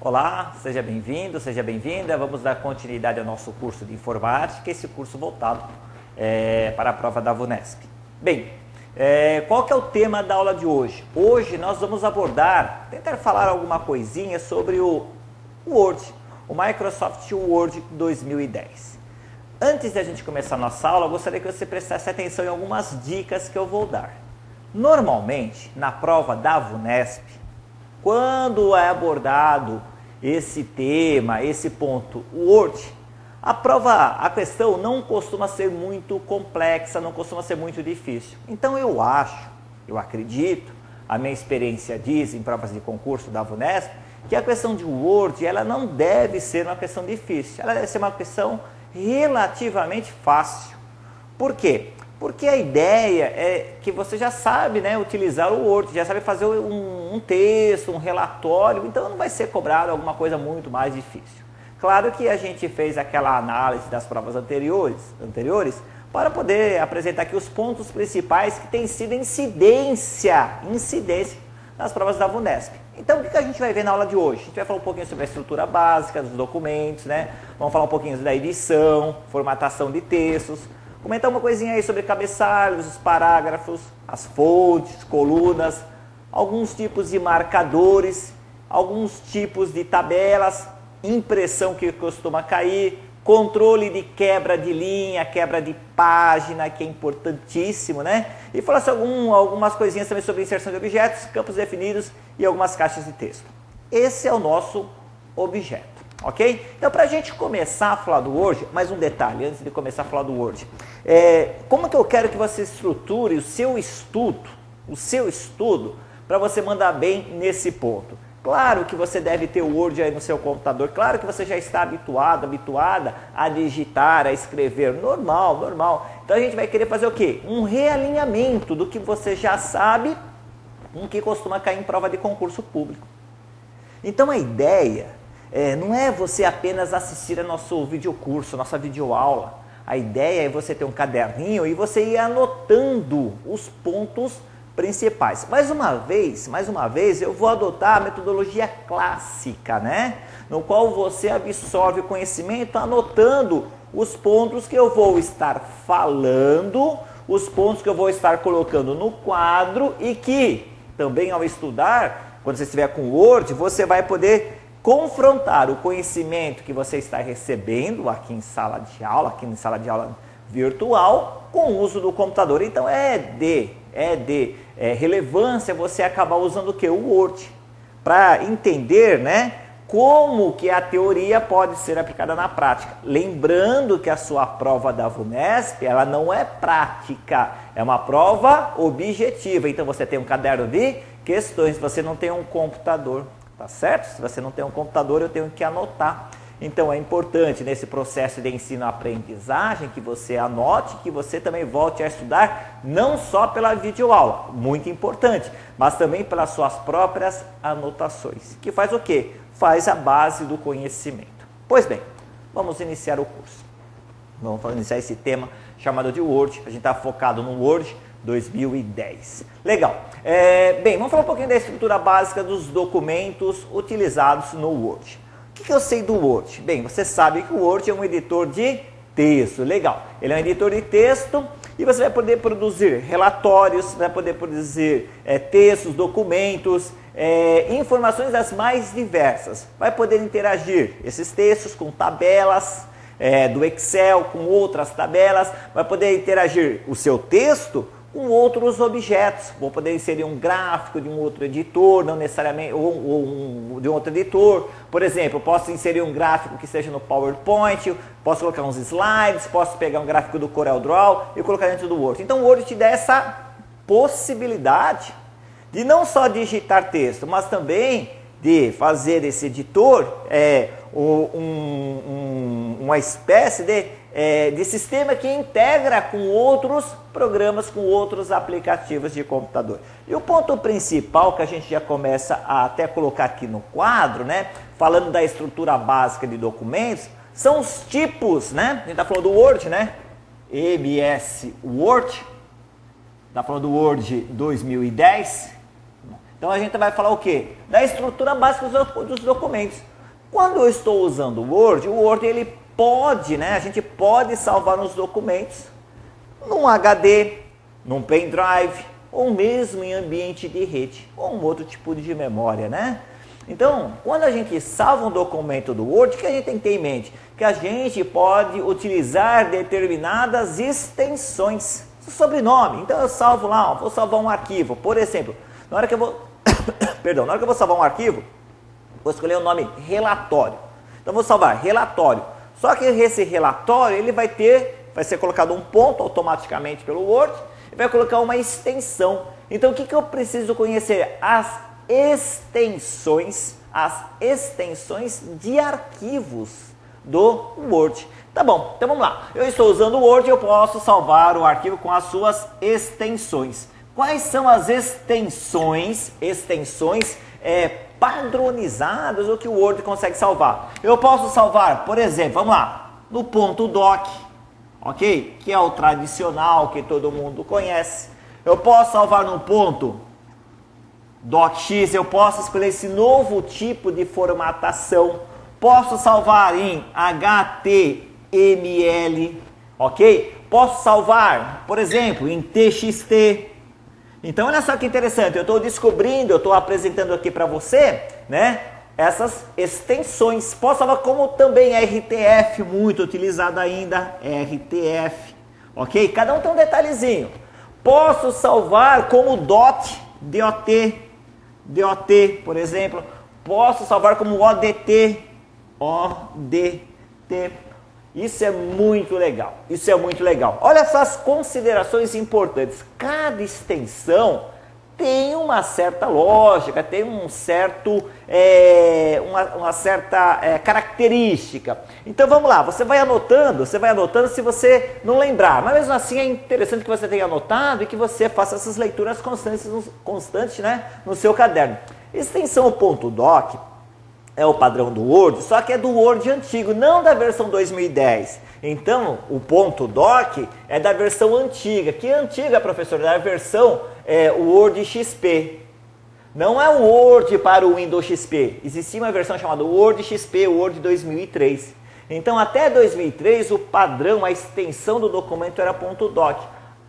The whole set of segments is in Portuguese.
Olá, seja bem-vindo, seja bem-vinda. Vamos dar continuidade ao nosso curso de informática, esse curso voltado para a prova da VUNESP. Bem, qual que é o tema da aula de hoje? Hoje nós vamos tentar falar alguma coisinha sobre o Word, o Microsoft Word 2010. Antes de a gente começar a nossa aula, eu gostaria que você prestasse atenção em algumas dicas que eu vou dar. Normalmente, na prova da VUNESP, quando é abordado esse tema, esse ponto Word, a questão não costuma ser muito complexa, não costuma ser muito difícil. Então eu acredito, a minha experiência diz em provas de concurso da VUNESP, que a questão de Word, ela não deve ser uma questão difícil, ela deve ser uma questão relativamente fácil. Por quê? Porque a ideia é que você já sabe, utilizar o Word, já sabe fazer um texto, um relatório, então não vai ser cobrado alguma coisa muito mais difícil. Claro que a gente fez aquela análise das provas anteriores para poder apresentar aqui os pontos principais que têm sido incidência nas provas da VUNESP. Então, o que a gente vai ver na aula de hoje? A gente vai falar um pouquinho sobre a estrutura básica dos documentos, Vamos falar um pouquinho da edição, formatação de textos, comentar uma coisinha aí sobre cabeçalhos, os parágrafos, as fontes, colunas, alguns tipos de marcadores, alguns tipos de tabelas, impressão que costuma cair, controle de quebra de linha, quebra de página, que é importantíssimo, E falar algumas coisinhas também sobre inserção de objetos, campos definidos e algumas caixas de texto. Esse é o nosso objeto. Ok? Então, para a gente começar a falar do Word, mais um detalhe antes de começar a falar do Word. Como que eu quero que você estruture o seu estudo, para você mandar bem nesse ponto? Claro que você deve ter o Word aí no seu computador, claro que você já está habituada a digitar, a escrever, normal. Então, a gente vai querer fazer o quê? Um realinhamento do que você já sabe, com que costuma cair em prova de concurso público. Então, a ideia não é você apenas assistir a nosso videocurso, nossa videoaula. A ideia é você ter um caderninho e você ir anotando os pontos principais. Mais uma vez, eu vou adotar a metodologia clássica, No qual você absorve o conhecimento anotando os pontos que eu vou estar falando, os pontos que eu vou estar colocando no quadro e que também ao estudar, quando você estiver com o Word, você vai poder confrontar o conhecimento que você está recebendo aqui em sala de aula virtual, com o uso do computador. Então é de relevância você acabar usando o que? O Word, para entender, como que a teoria pode ser aplicada na prática. Lembrando que a sua prova da VUNESP, ela não é prática, é uma prova objetiva. Então você tem um caderno de questões, você não tem um computador. Tá certo? Se você não tem um computador, eu tenho que anotar. Então é importante nesse processo de ensino-aprendizagem que você anote, que você também volte a estudar, não só pela videoaula, muito importante, mas também pelas suas próprias anotações. Que faz o quê? Faz a base do conhecimento. Pois bem, vamos iniciar o curso. Vamos iniciar esse tema chamado de Word. A gente está focado no Word 2010. Legal. Bem, vamos falar um pouquinho da estrutura básica dos documentos utilizados no Word. O que eu sei do Word? Bem, você sabe que o Word é um editor de texto. Legal. Ele é um editor de texto e você vai poder produzir relatórios, vai poder produzir textos, documentos, informações das mais diversas. Vai poder interagir esses textos com tabelas do Excel, com outras tabelas. Vai poder interagir o seu texto com outros objetos. Vou poder inserir um gráfico de um outro editor, não necessariamente, ou de um outro editor. Por exemplo, eu posso inserir um gráfico que seja no PowerPoint, posso colocar uns slides, posso pegar um gráfico do CorelDRAW e colocar dentro do Word. Então o Word te dá essa possibilidade de não só digitar texto, mas também de fazer esse editor uma espécie de sistema que integra com outros programas, com outros aplicativos de computador. E o ponto principal que a gente já começa a até colocar aqui no quadro, falando da estrutura básica de documentos, são os tipos, A gente está falando do Word, MS Word, está falando do Word 2010. Então a gente vai falar o quê? Da estrutura básica dos documentos. Quando eu estou usando o Word ele pode, né, a gente pode salvar nos documentos, num HD, num pendrive, ou mesmo em ambiente de rede, ou um outro tipo de memória, né? Então, quando a gente salva um documento do Word, o que a gente tem que ter em mente? Que a gente pode utilizar determinadas extensões, sobrenome. Então eu salvo lá, vou salvar um arquivo, por exemplo, na hora que eu vou, perdão, na hora que eu vou salvar um arquivo, vou escolher o nome relatório. Então vou salvar relatório. Só que esse relatório ele vai ser colocado um ponto automaticamente pelo Word e vai colocar uma extensão. Então o que eu preciso conhecer? As extensões de arquivos do Word. Tá bom, então vamos lá. Eu estou usando o Word, eu posso salvar o arquivo com as suas extensões. Quais são as extensões padronizadas ou que o Word consegue salvar? Eu posso salvar, por exemplo, vamos lá, no ponto .doc, ok? Que é o tradicional que todo mundo conhece. Eu posso salvar no ponto .docx, eu posso escolher esse novo tipo de formatação. Posso salvar em HTML, ok? Posso salvar, por exemplo, em TXT. Então, olha só que interessante, eu estou descobrindo, eu estou apresentando aqui para você, né, essas extensões. Posso salvar como também RTF, muito utilizado ainda, RTF, ok? Cada um tem um detalhezinho. Posso salvar como DOT, por exemplo. Posso salvar como ODT. Isso é muito legal, isso é muito legal. Olha só as considerações importantes. Cada extensão tem uma certa lógica, tem uma certa característica. Então vamos lá, você vai anotando se você não lembrar. Mas mesmo assim é interessante que você tenha anotado e que você faça essas leituras constantes, né, no seu caderno. Extensão .doc é o padrão do Word, só que é do Word antigo, não da versão 2010. Então, o .doc é da versão antiga. Que antiga, professor? Da versão Word XP. Não é o Word para o Windows XP. Existia uma versão chamada Word XP, Word 2003. Então, até 2003, o padrão, a extensão do documento era .doc.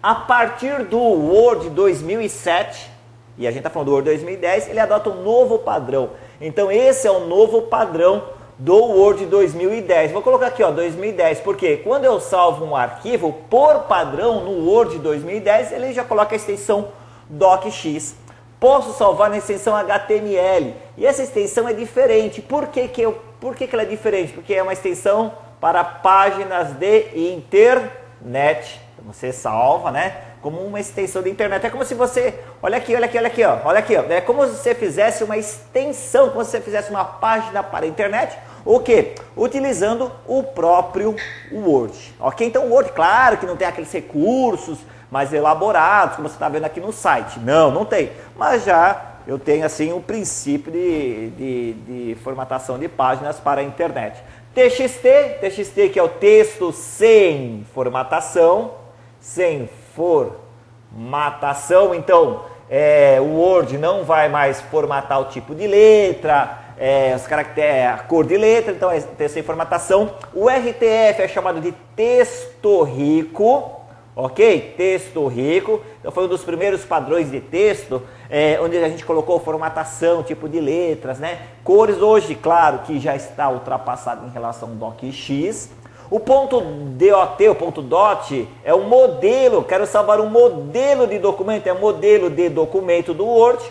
A partir do Word 2007, e a gente está falando do Word 2010, ele adota um novo padrão. Então esse é o novo padrão do Word 2010. Vou colocar aqui, ó, 2010, porque quando eu salvo um arquivo, por padrão, no Word 2010, ele já coloca a extensão docx. Posso salvar na extensão HTML. E essa extensão é diferente. Por que ela é diferente? Porque é uma extensão para páginas de internet. Então você salva, né, como uma extensão de internet. É como se você, olha aqui, ó. É como se você fizesse uma extensão, como se você fizesse uma página para a internet, o quê? Utilizando o próprio Word, ok? Então o Word, claro que não tem aqueles recursos mais elaborados, como você está vendo aqui no site. Não tem. Mas já eu tenho, assim, um princípio de formatação de páginas para a internet. TXT, que é o texto sem formatação, então o Word não vai mais formatar o tipo de letra, os caracteres, a cor de letra, então é texto sem formatação. O RTF é chamado de texto rico, ok? Texto rico, então foi um dos primeiros padrões de texto, onde a gente colocou formatação, tipo de letras, né? Cores hoje, claro que já está ultrapassado em relação ao docx. O .dot, o .dot é um modelo, quero salvar um modelo de documento, é um modelo de documento do Word,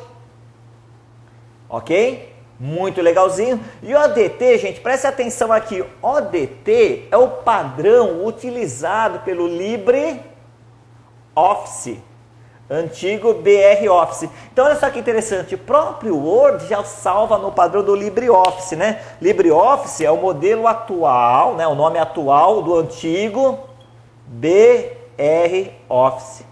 ok? Muito legalzinho. E o ODT, gente, preste atenção aqui, ODT é o padrão utilizado pelo LibreOffice, antigo BR Office. Então olha só que interessante, o próprio Word já salva no padrão do LibreOffice, né? LibreOffice é o modelo atual, né? O nome atual do antigo BR Office.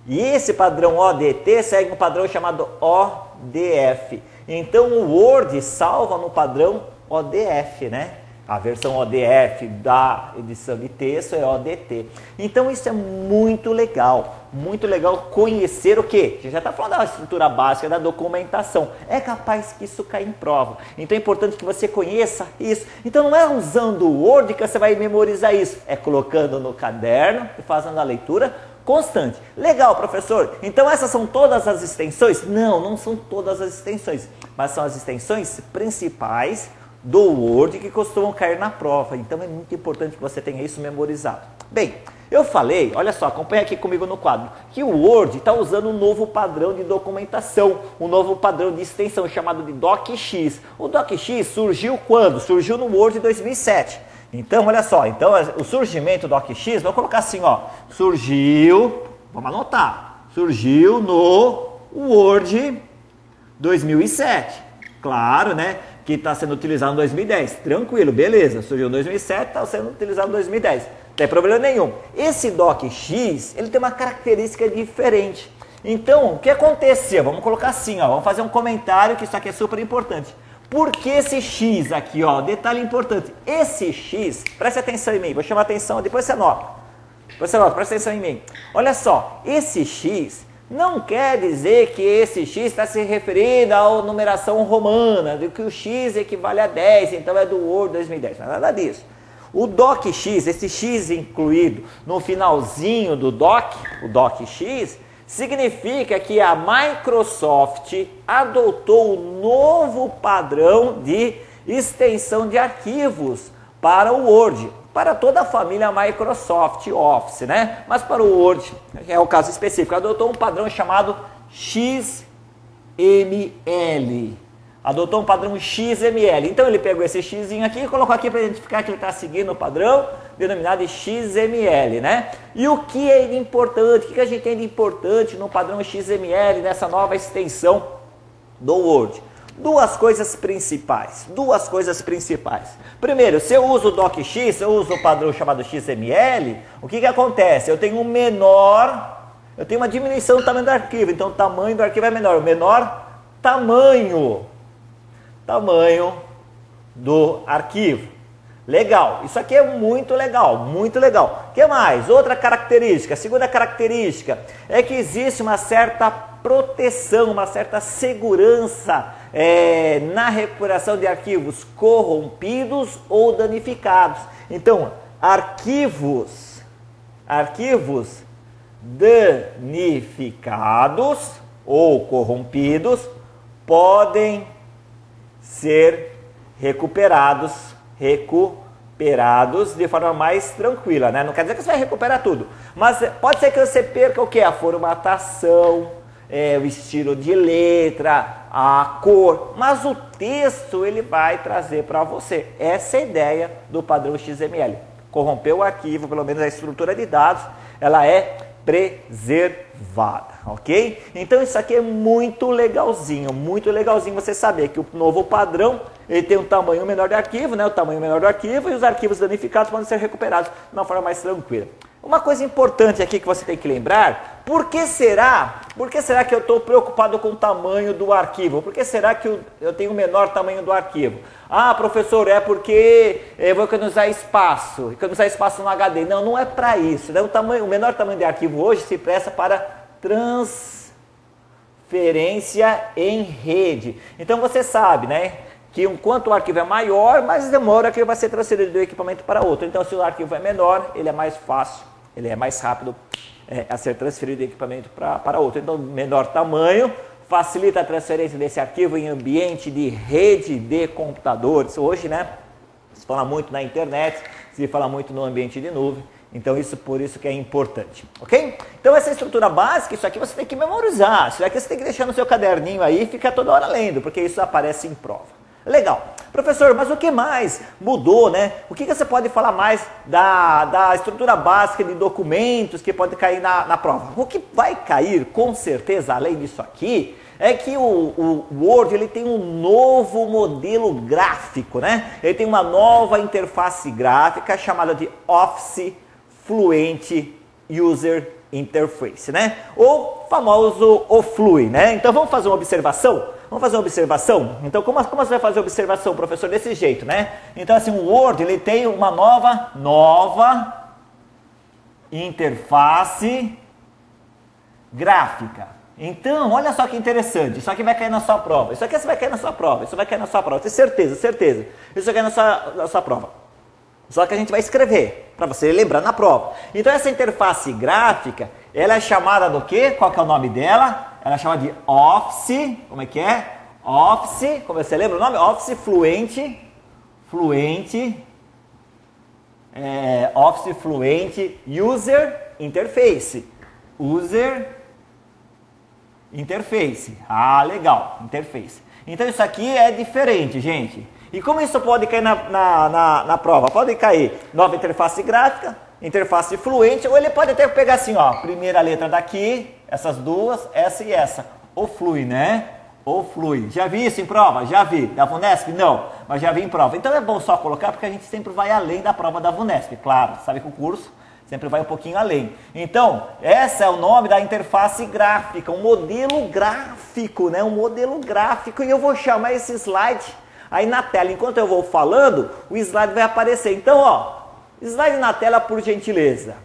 E esse padrão ODT segue um padrão chamado ODF. Então o Word salva no padrão ODF, né? A versão ODF da edição de texto é ODT. Então isso é muito legal. muito legal conhecer o quê? A gente já está falando da estrutura básica da documentação. É capaz que isso caia em prova. Então é importante que você conheça isso. Então não é usando o Word que você vai memorizar isso. É colocando no caderno e fazendo a leitura constante. Legal, professor. Então essas são todas as extensões? Não, não são todas as extensões. Mas são as extensões principais do Word que costumam cair na prova. Então é muito importante que você tenha isso memorizado. Bem, eu falei, olha só, acompanha aqui comigo no quadro, que o Word está usando um novo padrão de documentação, um novo padrão de extensão chamado de DocX. O DocX surgiu quando? Surgiu no Word 2007. Então, olha só, então o surgimento do DocX, vou colocar assim, ó, surgiu, vamos anotar, surgiu no Word 2007. Claro, né, que está sendo utilizado em 2010. Tranquilo, beleza, surgiu em 2007, está sendo utilizado em 2010. Não tem problema nenhum. Esse DocX, ele tem uma característica diferente. Então, o que aconteceu? Vamos colocar assim, ó, vamos fazer um comentário que isso aqui é super importante. Por que esse X aqui, ó? Detalhe importante. Esse X, preste atenção em mim, vou chamar a atenção, depois você anota. Presta atenção em mim. Olha só, esse X não quer dizer que esse X está se referindo à numeração romana, de que o X equivale a 10, então é do Word 2010. Não é nada disso. O DocX, esse X incluído no finalzinho do Doc, o DocX, significa que a Microsoft adotou um novo padrão de extensão de arquivos para o Word, para toda a família Microsoft Office, né? Mas para o Word, que é o caso específico, adotou um padrão chamado XML. Adotou um padrão XML. Então ele pegou esse X aqui e colocou aqui para identificar que ele está seguindo o padrão denominado XML, né? E o que é importante, o que a gente tem de importante no padrão XML, nessa nova extensão do Word? Duas coisas principais. Primeiro, se eu uso o DocX, eu uso o padrão chamado XML, o que acontece? Eu tenho uma diminuição do tamanho do arquivo, então o tamanho do arquivo é menor, o menor tamanho do arquivo. Legal, isso aqui é muito legal, muito legal. O que mais? Outra característica, a segunda característica é que existe uma certa proteção, uma certa segurança na recuperação de arquivos corrompidos ou danificados. Então, arquivos danificados ou corrompidos podem ser recuperados de forma mais tranquila, né? Não quer dizer que você vai recuperar tudo, mas pode ser que você perca o que? A formatação, o estilo de letra, a cor, mas o texto ele vai trazer para você. Essa é a ideia do padrão XML. Corromper o arquivo, pelo menos a estrutura de dados, ela é preservada, ok? Então isso aqui é muito legalzinho você saber que o novo padrão ele tem um tamanho menor de arquivo, né? O tamanho menor do arquivo e os arquivos danificados podem ser recuperados de uma forma mais tranquila. Uma coisa importante aqui que você tem que lembrar, por que será que eu estou preocupado com o tamanho do arquivo? Por que será que eu tenho o menor tamanho do arquivo? Ah, professor, é porque eu vou economizar espaço no HD. Não, não é para isso, né? O menor tamanho de arquivo hoje se presta para transferência em rede. Então você sabe, né? Que enquanto o arquivo é maior, mais demora que ele vai ser transferido de um equipamento para outro. Então, se o arquivo é menor, ele é mais fácil, ele é mais rápido a ser transferido de equipamento para outro. Então, menor tamanho facilita a transferência desse arquivo em ambiente de rede de computadores. Hoje, né, se fala muito na internet, se fala muito no ambiente de nuvem. Então, por isso que é importante, ok? Então, essa estrutura básica, isso aqui você tem que memorizar. Isso aqui você tem que deixar no seu caderninho aí e ficar toda hora lendo, porque isso aparece em prova. Legal. Professor, mas o que mais mudou, né? O que você pode falar mais da estrutura básica de documentos que pode cair na prova? O que vai cair, com certeza, além disso aqui, é que o Word ele tem um novo modelo gráfico, né? Ele tem uma nova interface gráfica chamada de Office Fluent User Interface, né? Ou famoso OFLUE, né? Então vamos fazer uma observação? Então, como você vai fazer a observação, professor? Desse jeito, né? Então, assim, o Word, ele tem uma nova interface gráfica. Então, olha só que interessante, isso aqui vai cair na sua prova, isso aqui vai cair na sua prova, isso vai cair na sua prova, tenho certeza, certeza, isso vai cair na sua prova. Só que a gente vai escrever, para você lembrar na prova. Então essa interface gráfica, ela é chamada do quê? Qual que é o nome dela? Ela é chamada de Office, como é que é? Office, como você lembra o nome? Office Fluent, Office Fluent User Interface. Interface. Ah, legal, interface. Então isso aqui é diferente, gente. E como isso pode cair na prova? Pode cair nova interface gráfica, interface fluente, ou ele pode até pegar assim, ó, primeira letra daqui, essas duas, essa e essa. Ou flui, né? Ou flui. Já vi isso em prova? Já vi. Da VUNESP? Não, mas já vi em prova. Então é bom só colocar porque a gente sempre vai além da prova da VUNESP. Claro, sabe que o curso sempre vai um pouquinho além. Então, esse é o nome da interface gráfica, um modelo gráfico, né? Um modelo gráfico. E eu vou chamar esse slide aí na tela. Enquanto eu vou falando, o slide vai aparecer. Então, ó, slide na tela, por gentileza.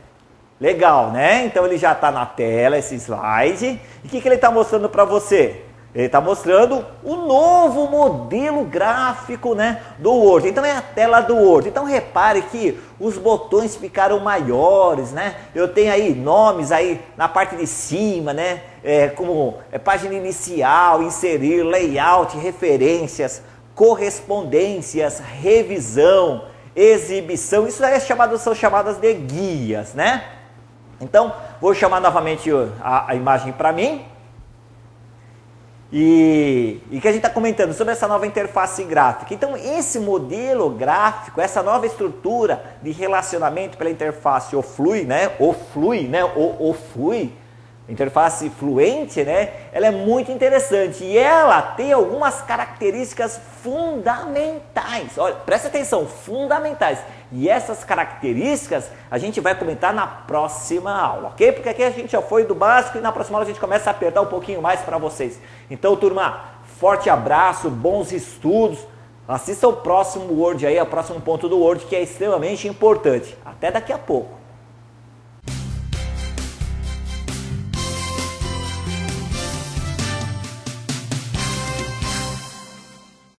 Legal, né? Então ele já está na tela, esse slide. E o que ele está mostrando para você? Ele está mostrando o novo modelo gráfico, né, do Word. Então é a tela do Word. Então repare que os botões ficaram maiores, né? Eu tenho aí nomes aí na parte de cima, né? Como página inicial, inserir, layout, referências, correspondências, revisão, exibição. Isso aí são chamadas de guias, né? Então vou chamar novamente a imagem para mim. E que a gente está comentando sobre essa nova interface gráfica. Então esse modelo gráfico, essa nova estrutura de relacionamento pela interface flui, né? Interface fluente, né? Ela é muito interessante e ela tem algumas características fundamentais. Olha, presta atenção, fundamentais. E essas características a gente vai comentar na próxima aula, ok? Porque aqui a gente já foi do básico e na próxima aula a gente começa a apertar um pouquinho mais para vocês. Então, turma, forte abraço, bons estudos. Assista o próximo Word aí, o próximo ponto do Word, que é extremamente importante. Até daqui a pouco.